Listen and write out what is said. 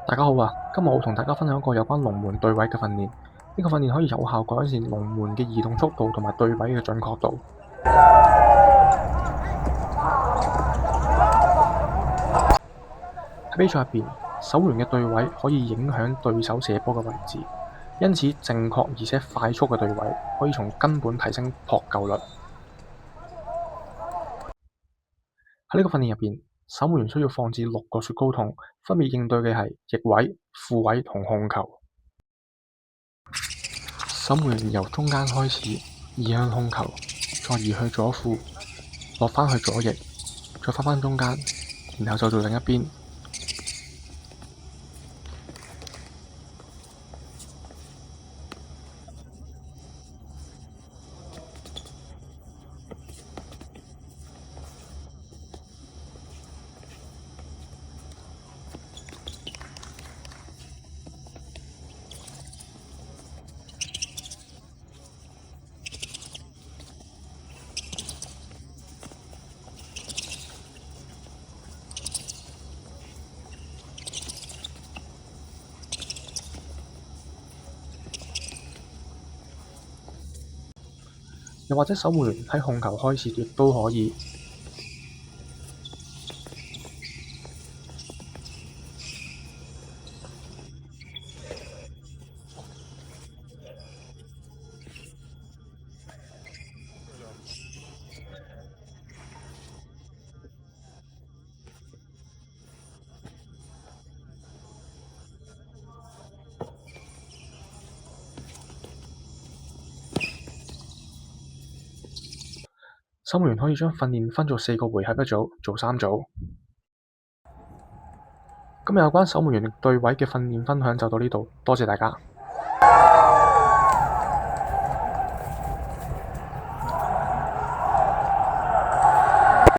大家好啊！今日我同大家分享一個有關龍門對位嘅訓練。呢個訓練可以有效改善龍門嘅移動速度同埋對位嘅準確度。喺比賽入邊，守門員嘅對位可以影響對手射波嘅位置，因此正確而且快速嘅對位可以從根本提升撲救率。喺呢個訓練入邊，守門員需要放置6個雪糕筒，分別應對嘅係翼位、副位同控球。守門員由中間開始移向控球，再移去左副，落返去左翼，再返中間，然後就做另一邊。又或者守門員喺控球開始亦都可以。守門員可以將訓練分做4個回合一組，做3組。今日有關守門員對位嘅訓練分享就到呢度，多謝大家。